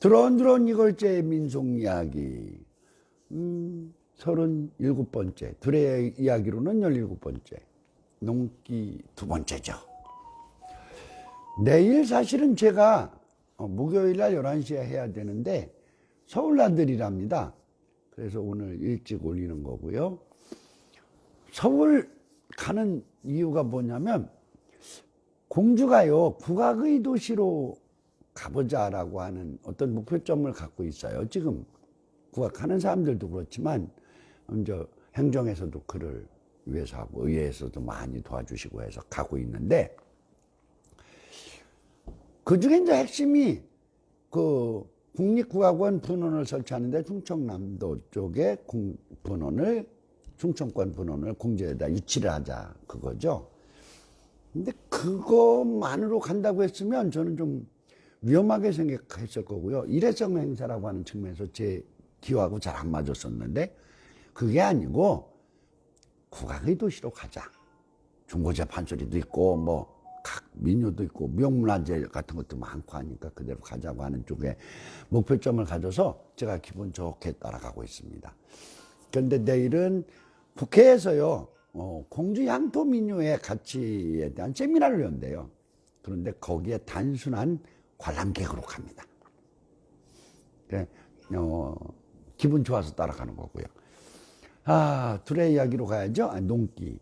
드론드론 이걸째 민속 이야기 37번째 둘의 이야기로는 17번째 농기 두 번째죠. 내일 사실은 제가 목요일날 11시에 해야 되는데 서울나들이랍니다. 그래서 오늘 일찍 올리는 거고요. 서울 가는 이유가 뭐냐면 공주가요 국악의 도시로 가보자라고 하는 어떤 목표점을 갖고 있어요. 지금 국악하는 사람들도 그렇지만 먼저 행정에서도 그를 위해서 하고 의회에서도 많이 도와주시고 해서 가고 있는데, 그 중에 이제 핵심이 그 국립국악원 분원을 설치하는데 충청남도 쪽에 충청권 분원을 공주에다 유치를 하자 그거죠. 근데 그것만으로 간다고 했으면 저는 좀 위험하게 생각했을 거고요. 일회성 행사라고 하는 측면에서 제 기호하고 잘 안 맞았었는데, 그게 아니고 국악의 도시로 가자. 중고제 판소리도 있고 뭐 각 민요도 있고 명문화재 같은 것도 많고 하니까 그대로 가자고 하는 쪽에 목표점을 가져서 제가 기분 좋게 따라가고 있습니다. 그런데 내일은 국회에서요 공주 향토 민요의 가치에 대한 세미나를 연대요. 그런데 거기에 단순한 관람객으로 갑니다. 기분 좋아서 따라가는 거고요. 둘의 이야기로 가야죠. 농기.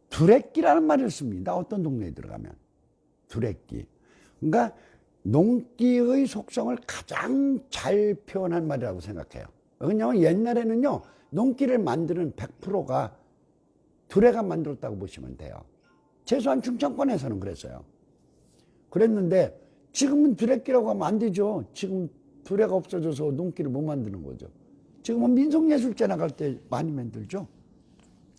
두레끼라는 말을 씁니다. 어떤 동네에 들어가면. 두레끼. 그러니까 농기의 속성을 가장 잘 표현한 말이라고 생각해요. 왜냐하면 옛날에는요, 농기를 만드는 100%가 두레가 만들었다고 보시면 돼요. 최소한 충청권에서는 그랬어요. 그랬는데 지금은 두레끼라고 하면 안 되죠. 지금 두레가 없어져서 농기를 못 만드는 거죠. 지금은 민속예술제 나갈 때 많이 만들죠.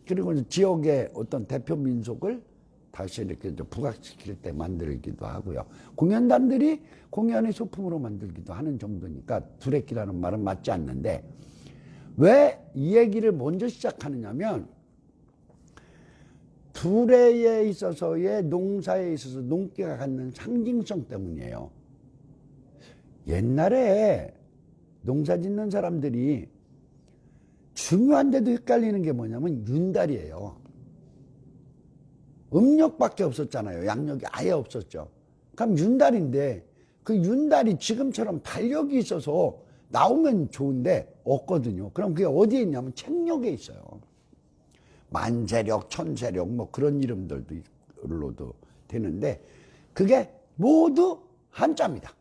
그리고 지역의 어떤 대표 민속을 다시 이렇게 부각시킬 때 만들기도 하고요. 공연단들이 공연의 소품으로 만들기도 하는 정도니까 두레끼라는 말은 맞지 않는데, 왜 이 얘기를 먼저 시작하느냐면 두레에 있어서의 농사에 있어서 농기가 갖는 상징성 때문이에요. 옛날에 농사 짓는 사람들이 중요한데도 헷갈리는 게 뭐냐면 윤달이에요. 음력밖에 없었잖아요. 양력이 아예 없었죠. 그럼 윤달인데 그 윤달이 지금처럼 달력이 있어서 나오면 좋은데 없거든요. 그럼 그게 어디에 있냐면 책력에 있어요. 만세력, 천세력 뭐 그런 이름들로도 되는데 그게 모두 한자입니다.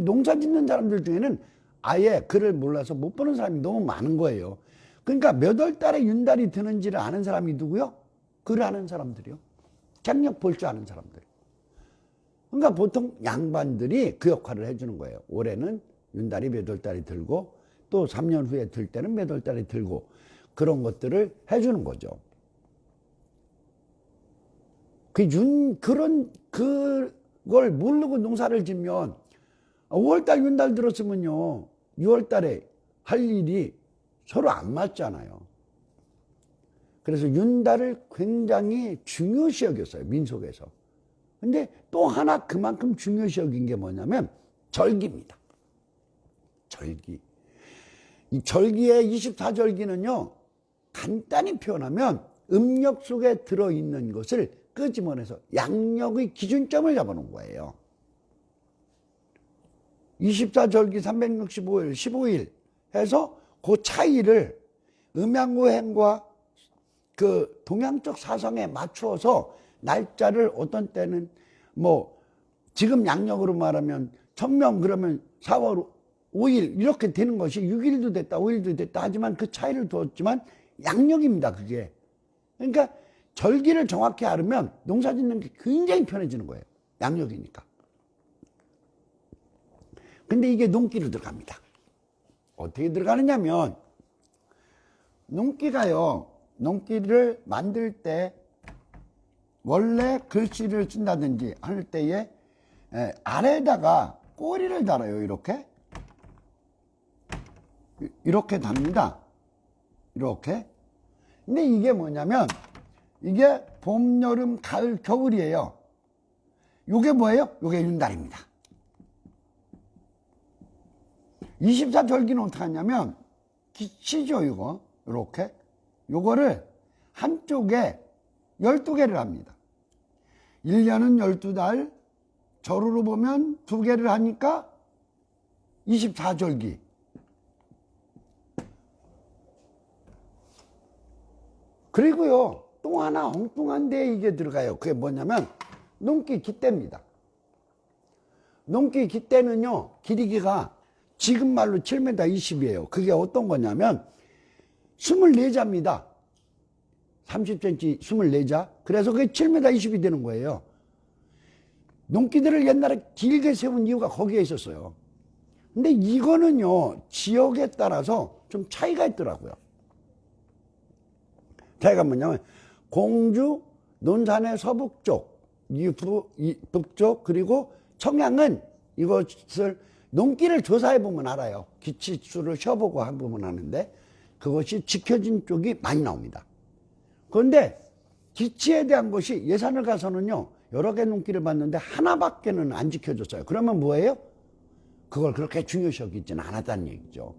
농사 짓는 사람들 중에는 아예 글을 몰라서 못 보는 사람이 너무 많은 거예요. 그러니까 몇 월 달에 윤달이 드는지를 아는 사람이 누구요? 글을 아는 사람들이요. 책력 볼 줄 아는 사람들. 그러니까 보통 양반들이 그 역할을 해주는 거예요. 올해는 윤달이 몇 월 달에 들고 또 3년 후에 들 때는 몇 월 달에 들고 그런 것들을 해주는 거죠. 그걸 모르고 농사를 짓면 5월달 윤달 들었으면요 6월달에 할 일이 서로 안 맞잖아요. 그래서 윤달을 굉장히 중요시 여겼어요, 민속에서. 근데 또 하나 그만큼 중요시 여긴 게 뭐냐면 절기입니다. 절기. 이 절기의 24절기는요 간단히 표현하면 음력 속에 들어있는 것을 끄집어내서 양력의 기준점을 잡아놓은 거예요. 24절기 365일 15일 해서 그 차이를 음양오행과 그 동양적 사성에 맞추어서 날짜를 어떤 때는 뭐 지금 양력으로 말하면 천명 그러면 4월 5일 이렇게 되는 것이 6일도 됐다 5일도 됐다 하지만 그 차이를 두었지만 양력입니다. 그게. 그러니까 절기를 정확히 알으면 농사 짓는 게 굉장히 편해지는 거예요. 양력이니까. 근데 이게 농기로 들어갑니다. 어떻게 들어가느냐면 농기를 만들 때 원래 글씨를 쓴다든지 할 때에 아래에다가 꼬리를 달아요. 이렇게 답니다. 이렇게. 근데 이게 뭐냐면 이게 봄, 여름, 가을, 겨울이에요. 요게 뭐예요? 요게 윤달입니다. 24절기는 어떻게 하냐면 기치죠, 이거. 이렇게. 요거를 한쪽에 12개를 합니다. 1년은 12달, 절으로 보면 2개를 하니까 24절기. 그리고요, 또 하나 엉뚱한 데에 이게 들어가요. 그게 뭐냐면, 농기 깃대입니다. 농기 깃대는요, 길이가 지금 말로 7m 20이에요. 그게 어떤 거냐면, 24자입니다. 30cm 24자. 그래서 그게 7m 20이 되는 거예요. 농기들을 옛날에 길게 세운 이유가 거기에 있었어요. 근데 이거는요, 지역에 따라서 좀 차이가 있더라고요. 차이가 뭐냐면, 공주, 논산의 서북쪽, 북쪽, 그리고 청양은 이것을 농기를 조사해보면 알아요. 기치수를 쉬어보고 해보면 아는데, 그것이 지켜진 쪽이 많이 나옵니다. 그런데 기치에 대한 것이 예산을 가서는요, 여러 개 농기를 봤는데 하나밖에는 안 지켜졌어요. 그러면 뭐예요? 그걸 그렇게 중요시 여기지는 않았다는 얘기죠.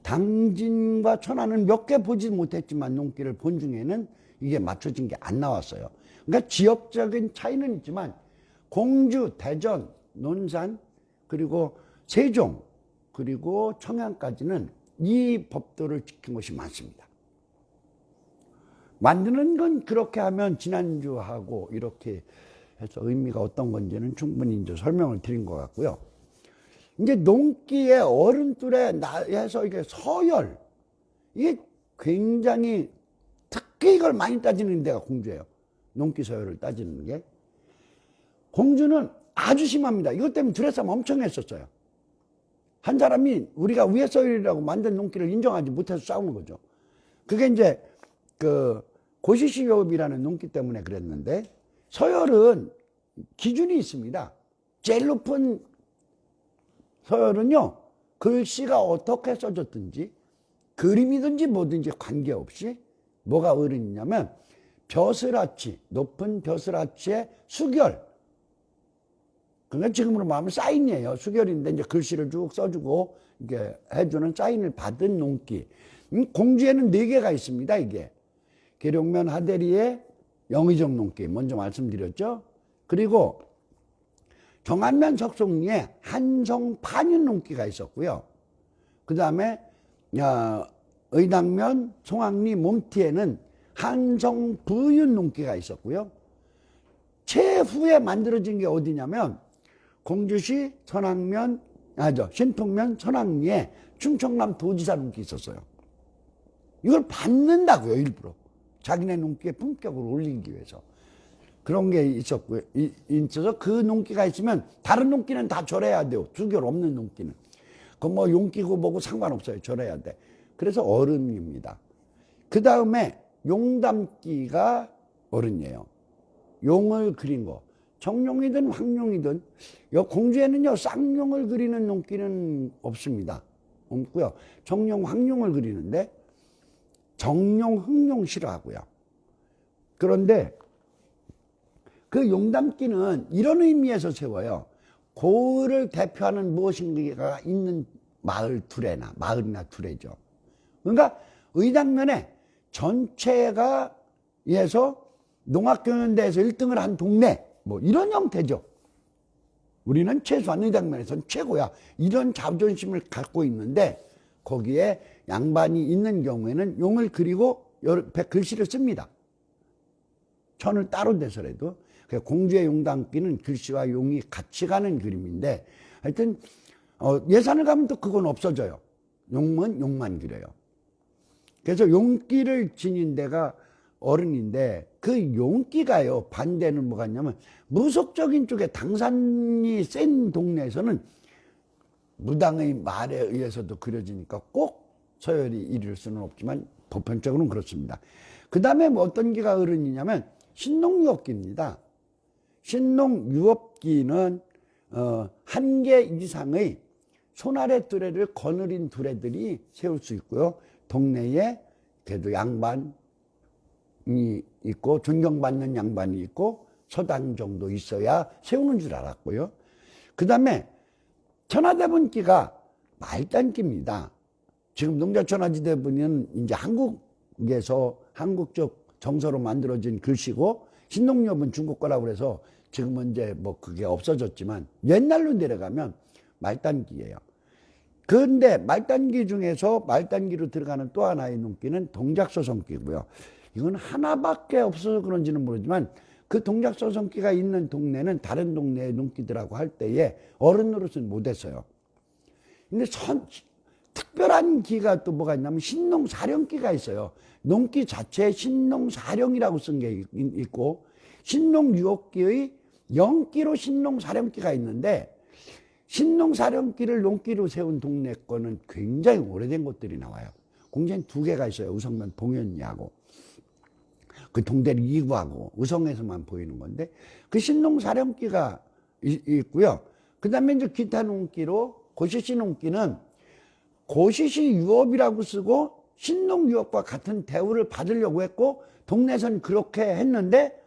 당진과 천안은 몇 개 보지 못했지만 농기를 본 중에는 이게 맞춰진 게 안 나왔어요. 그러니까 지역적인 차이는 있지만 공주, 대전, 논산, 그리고 세종, 그리고 청양까지는 이 법도를 지킨 것이 많습니다. 만드는 건 그렇게 하면 지난주하고 이렇게 해서 의미가 어떤 건지는 충분히 이제 설명을 드린 것 같고요. 이제 농기의 어른들에 해서 이게 서열, 이게 굉장히 특히 이걸 많이 따지는 데가 공주예요. 농기 서열을 따지는 게. 공주는 아주 심합니다. 이것 때문에 드레스하면 엄청 했었어요. 한 사람이 우리가 위에 서열이라고 만든 농기를 인정하지 못해서 싸우는 거죠. 그게 이제 그 고시시교업이라는 농기 때문에 그랬는데, 서열은 기준이 있습니다. 제일 높은 서열은요, 글씨가 어떻게 써졌든지 그림이든지 뭐든지 관계없이 뭐가 어른이냐면 벼슬아치, 높은 벼슬아치의 수결, 그러니까 지금으로 말하면 사인이에요. 수결인데 이제 글씨를 쭉 써주고 이게 해주는 사인을 받은 농기. 공주에는 4개가 있습니다. 이게 계룡면 하대리의 영의정 농기 먼저 말씀드렸죠. 그리고 정안면 석송리에 한성 판윤 농기가 있었고요. 그 다음에 의당면 송악리 몸티에는 한성 부윤 농기가 있었고요. 최후에 만들어진 게 어디냐면 공주시 신통면 선악리에 충청남 도지사 농기 있었어요. 이걸 받는다고요, 일부러. 자기네 농기의 품격을 올리기 위해서. 그런 게 있었고요. 있어서 그 농기가 있으면 다른 농기는 다 절해야 돼요. 수결 없는 농기는. 그건 뭐 용기고 뭐고 상관없어요. 절해야 돼. 그래서 어른입니다. 그 다음에 용담기가 어른이에요. 용을 그린 거. 정용이든 황용이든, 공주에는요, 쌍용을 그리는 농기는 없습니다. 없고요. 정용, 황용을 그리는데, 정용, 흑용 싫어하고요. 그런데 그 용담기는 이런 의미에서 세워요. 고을을 대표하는 무엇인가가 있는 마을이나 둘에죠. 그러니까 의당면에 전체가 에서 농학경연대에서 1등을 한 동네, 뭐 이런 형태죠. 우리는 최소한 의당면에서는 최고야. 이런 자존심을 갖고 있는데 거기에 양반이 있는 경우에는 용을 그리고 글씨를 씁니다. 천을 따로 대서라도. 공주의 용담기는 글씨와 용이 같이 가는 그림인데, 하여튼 예산을 가면 또 그건 없어져요. 용만 그려요. 그래서 용기를 지닌 데가 어른인데, 그 용기가요, 반대는 뭐가 있냐면 무속적인 쪽에 당산이 센 동네에서는 무당의 말에 의해서도 그려지니까 꼭 서열이 이룰 수는 없지만 보편적으로는 그렇습니다. 그 다음에 뭐 어떤 기가 어른이냐면 신농유업기입니다. 신농유업기는 1개 이상의 손아래 두레를 거느린 두레들이 세울 수 있고요. 동네에 그래도 양반이 있고 존경받는 양반이 있고 서당 정도 있어야 세우는 줄 알았고요. 그 다음에 천하대문기가 말단기입니다. 지금 농자촌화지대 보면 이제 한국에서 한국적 정서로 만들어진 글씨고, 신농엽은 중국 거라고 그래서 지금은 이제 뭐 그게 없어졌지만 옛날로 내려가면 말단기예요. 그런데 말단기 중에서 말단기로 들어가는 또 하나의 농기는 동작서성기고요. 이건 하나밖에 없어서 그런지는 모르지만 그 동작서성기가 있는 동네는 다른 동네의 농기들하고 할 때에 어른으로서는 못했어요. 근데 특별한 기가 또 뭐가 있냐면 신농사령기가 있어요. 농기 자체에 신농사령이라고 쓴 게 있고, 신농유혹기의 영기로 신농사령기가 있는데, 신농사령기를 농기로 세운 동네 거는 굉장히 오래된 곳들이 나와요. 공장이 2개가 있어요. 의성면 봉현리하고 그 동대리 2구하고 의성에서만 보이는 건데, 그 신농사령기가 있고요. 그 다음에 이제 기타 농기로 고시시 농기는 고시시 유업이라고 쓰고 신농유업과 같은 대우를 받으려고 했고, 동네에서는 그렇게 했는데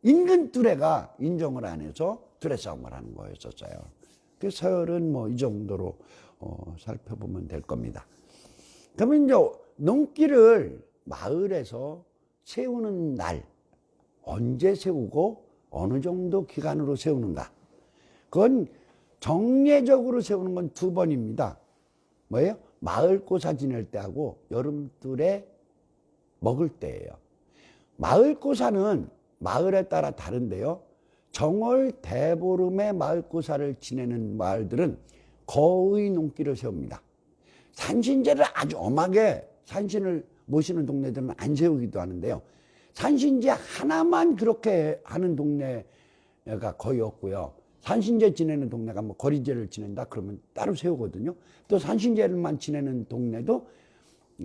인근 뚜레가 인정을 안 해서 뚜레 싸움을 하는 거였었어요. 그 서열은 뭐 이 정도로 살펴보면 될 겁니다. 그러면 이제 농기를 마을에서 세우는 날, 언제 세우고 어느 정도 기간으로 세우는가, 그건 정례적으로 세우는 건 2번입니다. 뭐예요? 마을고사 지낼 때하고 여름들에 먹을 때예요. 마을고사는 마을에 따라 다른데요, 정월 대보름에 마을고사를 지내는 마을들은 거의 농기를 세웁니다. 산신제를 아주 엄하게 산신을 모시는 동네들은 안 세우기도 하는데요, 산신제 하나만 그렇게 하는 동네가 거의 없고요. 산신제 지내는 동네가 뭐 거리제를 지낸다 그러면 따로 세우거든요. 또 산신제만 지내는 동네도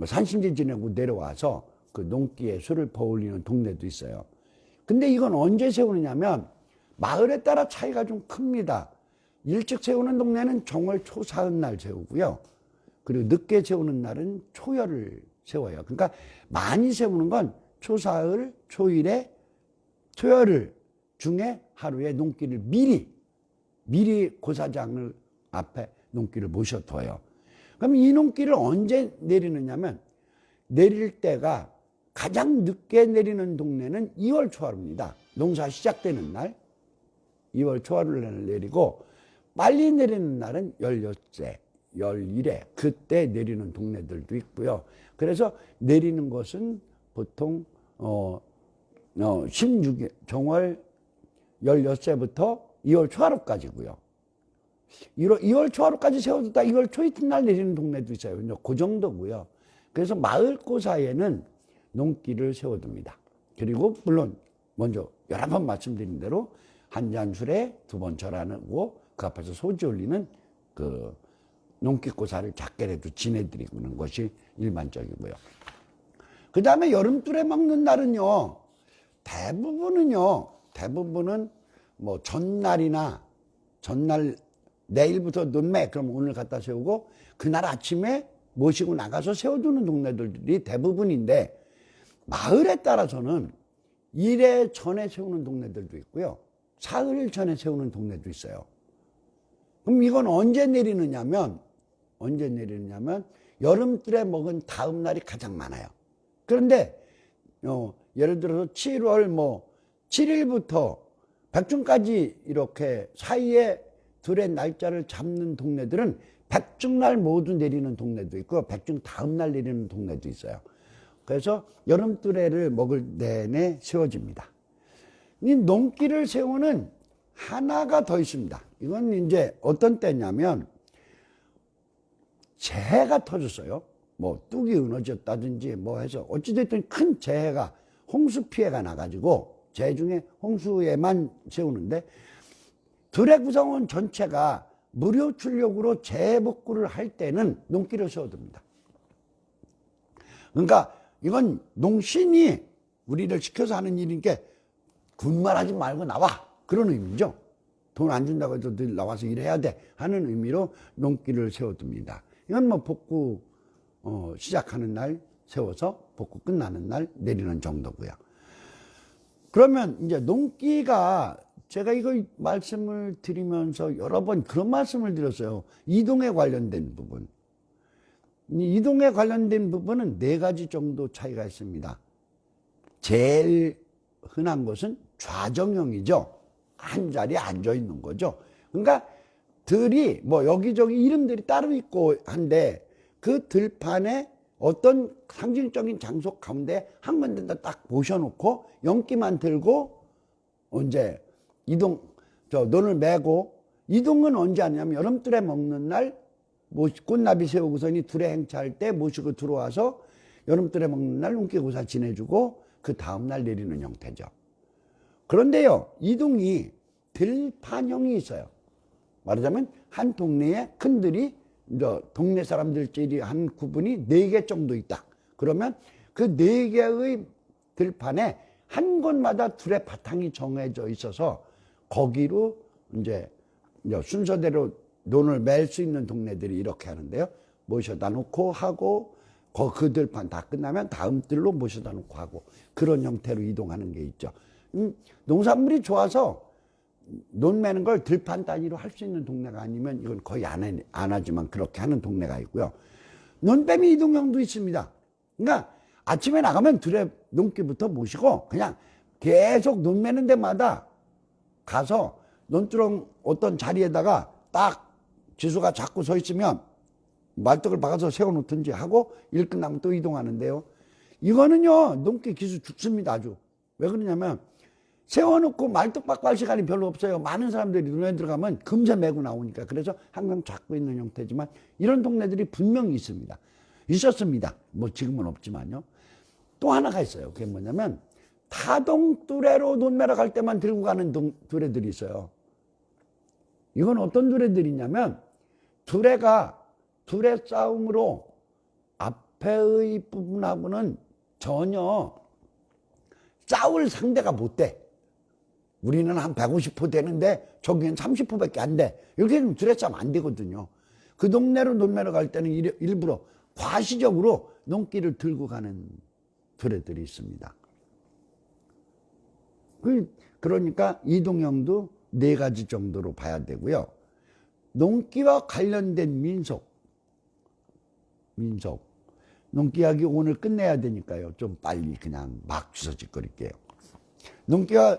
산신제 지내고 내려와서 그 농기에 술을 버올리는 동네도 있어요. 근데 이건 언제 세우느냐면 마을에 따라 차이가 좀 큽니다. 일찍 세우는 동네는 정월 초사은 날 세우고요. 그리고 늦게 세우는 날은 초열을 세워요. 그러니까 많이 세우는 건 초사을, 초일에, 초열을 중에 하루에 농기를 미리 고사장을 앞에 농기를 모셔둬요. 그럼 이 농기를 언제 내리느냐면, 내릴 때가 가장 늦게 내리는 동네는 2월 초하루입니다. 농사 시작되는 날 2월 초하루를 내리고, 빨리 내리는 날은 16세, 11회 그때 내리는 동네들도 있고요. 그래서 내리는 것은 보통 16일 정월 16세부터 2월 초하루까지고요. 2월 초하루까지 세워뒀다 2월 초이튿날 내리는 동네도 있어요. 그 정도고요. 그래서 마을고사에는 농기를 세워둡니다. 그리고 물론 먼저 여러 번 말씀드린 대로 한 잔 술에 2번 절하고 그 앞에서 소지 올리는 그 농기고사를 작게라도 지내드리는 것이 일반적이고요. 그 다음에 여름뚜레 먹는 날은요, 대부분은 뭐 전날 내일부터 논매 그럼 오늘 갖다 세우고 그날 아침에 모시고 나가서 세워두는 동네들이 대부분인데, 마을에 따라서는 일해 전에 세우는 동네들도 있고요, 사흘 전에 세우는 동네도 있어요. 그럼 이건 언제 내리느냐면 여름뜰에 먹은 다음 날이 가장 많아요. 그런데 예를 들어서 7월 7일부터 백중까지 이렇게 사이에 들의 날짜를 잡는 동네들은 백중날 모두 내리는 동네도 있고 백중 다음 날 내리는 동네도 있어요. 그래서 여름뚜레를 먹을 내내 세워집니다. 이 농기를 세우는 하나가 더 있습니다. 이건 이제 어떤 때냐면, 재해가 터졌어요. 뭐 뚝이 무너졌다든지 뭐 해서 어찌됐든 큰 재해가, 홍수 피해가 나가지고 재해 중에 홍수에만 세우는데, 들의 구성원 전체가 무료 출력으로 재복구를 할 때는 농기를 세워둡니다. 그러니까 이건 농신이 우리를 시켜서 하는 일이니까 군말하지 말고 나와, 그런 의미죠. 돈 안 준다고 해도 늘 나와서 일해야 돼 하는 의미로 농기를 세워둡니다. 이건 뭐 복구 시작하는 날 세워서 복구 끝나는 날 내리는 정도고요. 그러면 이제 농기가 제가 이거 말씀을 드리면서 여러 번 그런 말씀을 드렸어요. 이동에 관련된 부분. 이동에 관련된 부분은 네 가지 정도 차이가 있습니다. 제일 흔한 것은 좌정형이죠. 한 자리에 앉아 있는 거죠. 그러니까 들이 뭐 여기저기 이름들이 따로 있고 한데 그 들판에 어떤 상징적인 장소 가운데 한 군데다 딱 모셔놓고 연기만 들고 이제 논을 메고, 이동은 언제 하냐면 여름들에 먹는 날 꽃나비 세우고서니 들에 행차할 때 모시고 들어와서 여름들에 먹는 날 눈기고사 지내주고 그 다음날 내리는 형태죠. 그런데요, 이동이 들판형이 있어요. 말하자면 한 동네에 큰 들이 동네 사람들끼리 한 구분이 4개 정도 있다. 그러면 그 4개의 들판에 한 곳마다 들의 바탕이 정해져 있어서 거기로 이제 순서대로 논을 맬 수 있는 동네들이 이렇게 하는데요. 모셔다 놓고 하고 그 들판 다 끝나면 다음 들로 모셔다 놓고 하고 그런 형태로 이동하는 게 있죠. 농산물이 좋아서 논 매는 걸 들판 단위로 할 수 있는 동네가 아니면 이건 거의 안 하지만 그렇게 하는 동네가 있고요. 논뱀이 이동형도 있습니다. 그러니까 아침에 나가면 들에 논기부터 모시고 그냥 계속 논 매는 데마다 가서 논두렁 어떤 자리에다가 딱 지수가 자꾸 서 있으면 말뚝을 박아서 세워놓든지 하고 일 끝나면 또 이동하는데요. 이거는요, 논기 기술 좋습니다. 아주. 왜 그러냐면 세워놓고 말뚝 박고 할 시간이 별로 없어요. 많은 사람들이 눈에 들어가면 금세 메고 나오니까. 그래서 항상 잡고 있는 형태지만 이런 동네들이 분명히 있습니다. 있었습니다. 뭐 지금은 없지만요. 또 하나가 있어요. 그게 뭐냐면 타동두레로 논 매러 갈 때만 들고 가는 두레들이 있어요. 이건 어떤 두레들이냐면 두레 싸움으로 앞에의 부분하고는 전혀 싸울 상대가 못 돼. 우리는 한 150호 되는데 저기는 30호밖에 안 돼. 이렇게 되면 두레 싸움 안 되거든요. 그 동네로 논 매러 갈 때는 일부러 과시적으로 논기를 들고 가는 두레들이 있습니다. 그러니까 이동형도 4가지 정도로 봐야 되고요. 농기와 관련된 민속. 농기 이야기 오늘 끝내야 되니까요. 좀 빨리 그냥 막 주워짓거릴게요. 농기와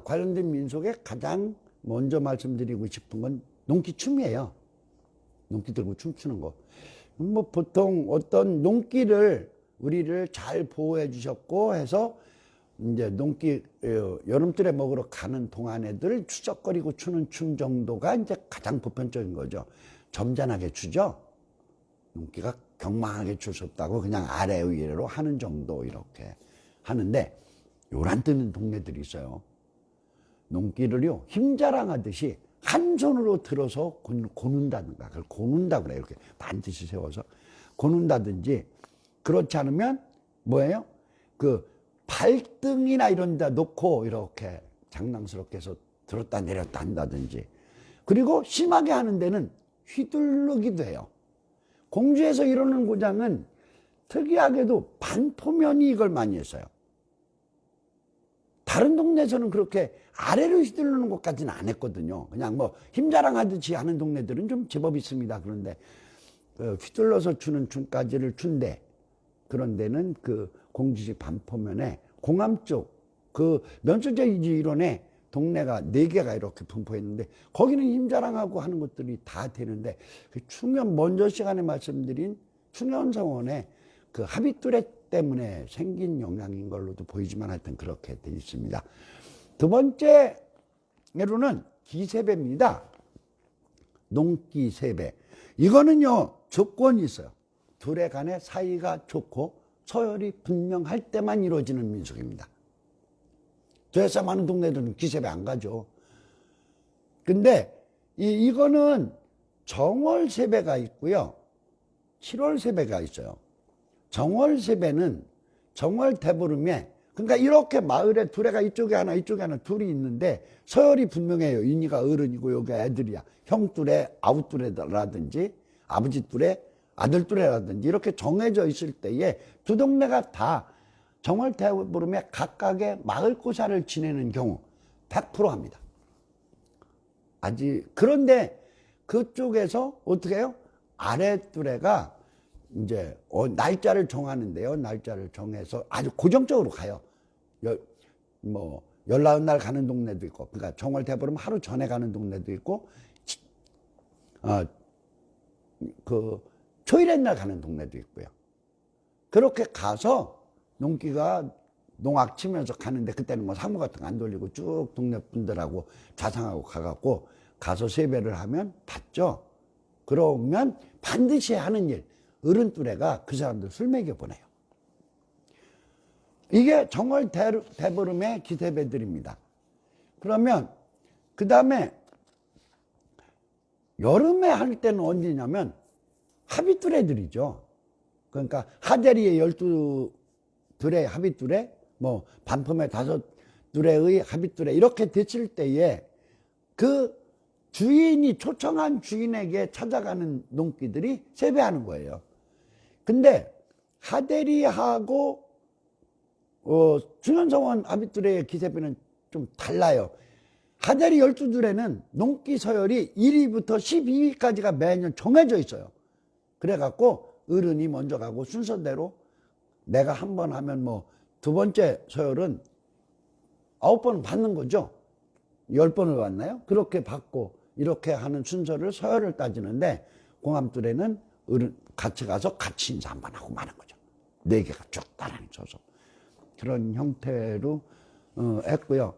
관련된 민속에 가장 먼저 말씀드리고 싶은 건 농기춤이에요. 농기 들고 춤추는 거. 뭐 보통 어떤 농기를 우리를 잘 보호해 주셨고 해서 이제 농기 여름들에 먹으러 가는 동안에들 추적거리고 추는 춤 정도가 이제 가장 보편적인 거죠. 점잖하게 추죠. 농기가 경망하게 출 수 없다고 그냥 아래 위로 하는 정도 이렇게 하는데 요란 뜨는 동네들이 있어요. 농기를요 힘자랑하듯이 한 손으로 들어서 고는다든가 그걸 고는다고 그래요. 이렇게 반드시 세워서 고는다든지 그렇지 않으면 뭐예요? 그 발등이나 이런 데 놓고 이렇게 장난스럽게 해서 들었다 내렸다 한다든지 그리고 심하게 하는 데는 휘둘르기도 해요. 공주에서 이러는 고장은 특이하게도 반포면이 이걸 많이 했어요. 다른 동네에서는 그렇게 아래로 휘두르는 것까지는 안 했거든요. 그냥 뭐 힘자랑하듯이 하는 동네들은 좀 제법 있습니다. 그런데 휘둘러서 추는 춤까지를 춘데 그런 데는 그 공주시 반포면에 공암 쪽 그 면적제이지 일원에 동네가 4개가 이렇게 분포했는데 거기는 힘자랑하고 하는 것들이 다 되는데 그 충현 먼저 시간에 말씀드린 충현성원의 그 합의뚜레 때문에 생긴 영향인 걸로도 보이지만 하여튼 그렇게 되어 있습니다. 두 번째로는 기세배입니다. 농기세배. 이거는요 조건이 있어요. 둘의 간의 사이가 좋고 서열이 분명할 때만 이루어지는 민속입니다. 저에서 많은 동네들은 기세배 안 가죠. 근데 이거는 정월세배가 있고요. 7월세배가 있어요. 정월세배는 정월대보름에 그러니까 이렇게 마을에 두레가 이쪽에 하나 이쪽에 하나 둘이 있는데 서열이 분명해요. 인이가 어른이고 여기 애들이야. 형 두레, 아우 두레라든지 아버지 두레, 아들 두레라든지 이렇게 정해져 있을 때에 두 동네가 다 정월대보름에 각각의 마을고사를 지내는 경우 100% 합니다. 아직, 그런데 그쪽에서 어떻게 해요? 아랫뚜레가 이제 날짜를 정하는데요. 날짜를 정해서 아주 고정적으로 가요. 뭐 19날 가는 동네도 있고, 그러니까 정월 대보름 하루 전에 가는 동네도 있고, 초일의 날 가는 동네도 있고요. 그렇게 가서 농기가 농악 치면서 가는데, 그때는 뭐 사무 같은 거 안 돌리고 쭉 동네 분들하고 좌상하고 가갖고 가서 세배를 하면 받죠. 그러면 반드시 하는 일, 어른뚜레가 그 사람들 술 먹여 보내요. 이게 정월 대보름의 기세배들입니다. 그러면 그 다음에 여름에 할 때는 언제냐면 합의뚜레들이죠. 그러니까 하대리의 12뚜레 합의뚜레, 뭐 반품의 5뚜레의 합의뚜레, 이렇게 됐을 때에 그 주인이 초청한 주인에게 찾아가는 농기들이 세배하는 거예요. 근데 하대리하고 중현성원 합의뚜레의 기세배는 좀 달라요. 하대리 12뚜레는 농기 서열이 1위부터 12위까지가 매년 정해져 있어요. 그래갖고 어른이 먼저 가고 순서대로 내가 한 번 하면 뭐 두 번째 서열은 9번 받는 거죠. 10번을 받나요? 그렇게 받고 이렇게 하는 순서를 서열을 따지는데, 공암뚜레는 어른 같이 가서 같이 인사 한 번 하고 마는 거죠. 4개가 쭉 따라니 쳐서 그런 형태로 했고요.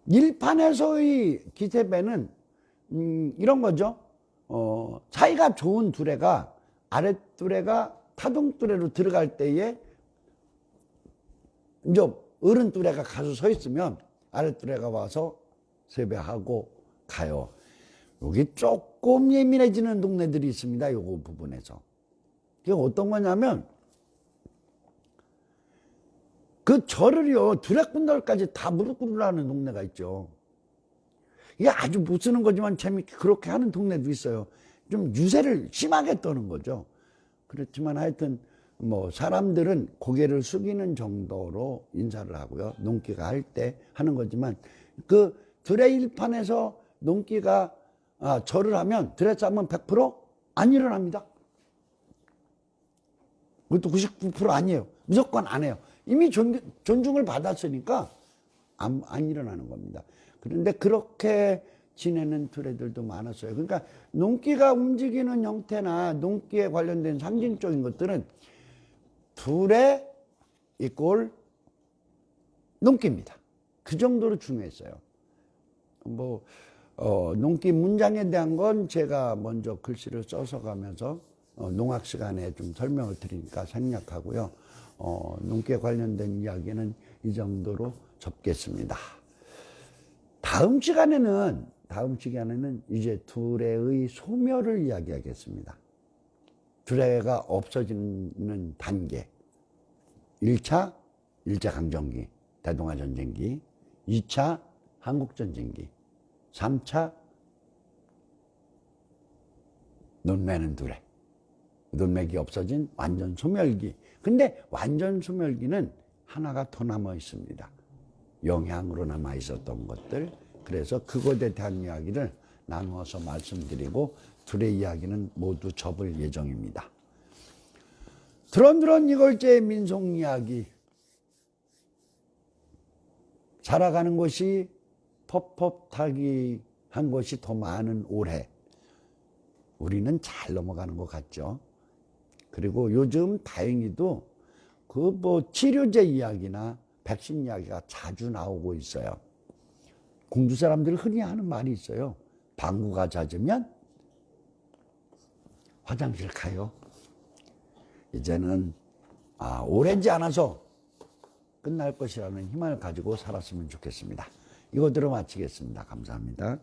일판에서의 기세배는 이런 거죠. 사이가 좋은 뚜레가 아랫뚜레가 타동뚜레로 들어갈 때에 이제 어른뚜레가 가서 서 있으면 아랫뚜레가 와서 세배하고 가요. 여기 조금 예민해지는 동네들이 있습니다. 요거 부분에서. 이게 어떤 거냐면, 그 절을요, 두레꾼들까지 다 무릎 꿇으라는 동네가 있죠. 이게 아주 못 쓰는 거지만 재밌게 그렇게 하는 동네도 있어요. 좀 유세를 심하게 떠는 거죠. 그렇지만 하여튼 뭐 사람들은 고개를 숙이는 정도로 인사를 하고요. 농기가 할 때 하는 거지만, 그 드레일판에서 농기가 절을 하면 드레스 하면 100%안 일어납니다. 그것도 99% 아니에요. 무조건 안 해요. 이미 존중을 받았으니까 안 일어나는 겁니다. 그런데 그렇게 지내는 뚜레들도 많았어요. 그러니까 농기가 움직이는 형태나 농기에 관련된 상징적인 것들은 뚜레 이꼴 농기입니다. 그 정도로 중요했어요. 뭐 농기 문장에 대한 건 제가 먼저 글씨를 써서 가면서 농악 시간에 좀 설명을 드리니까 생략하고요. 농기에 관련된 이야기는 이 정도로 접겠습니다. 다음 시간에는 이제 뚜레의 소멸을 이야기하겠습니다. 뚜레가 없어지는 단계. 1차 일제강점기, 대동아전쟁기. 2차 한국전쟁기. 3차 논매는 뚜레. 논맥이 없어진 완전 소멸기. 근데 완전 소멸기는 하나가 더 남아 있습니다. 영향으로 남아 있었던 것들. 그래서 그것에 대한 이야기를 나누어서 말씀드리고, 뚜레 이야기는 모두 접을 예정입니다. 드런드런 이걸제의 민속 이야기. 살아가는 것이 펍펍타기 한 것이 더 많은 올해. 우리는 잘 넘어가는 것 같죠. 그리고 요즘 다행히도 그 뭐 치료제 이야기나 백신 이야기가 자주 나오고 있어요. 공주 사람들 흔히 하는 말이 있어요. 방구가 잦으면 화장실 가요. 이제는 오래지 않아서 끝날 것이라는 희망을 가지고 살았으면 좋겠습니다. 이것으로 마치겠습니다. 감사합니다.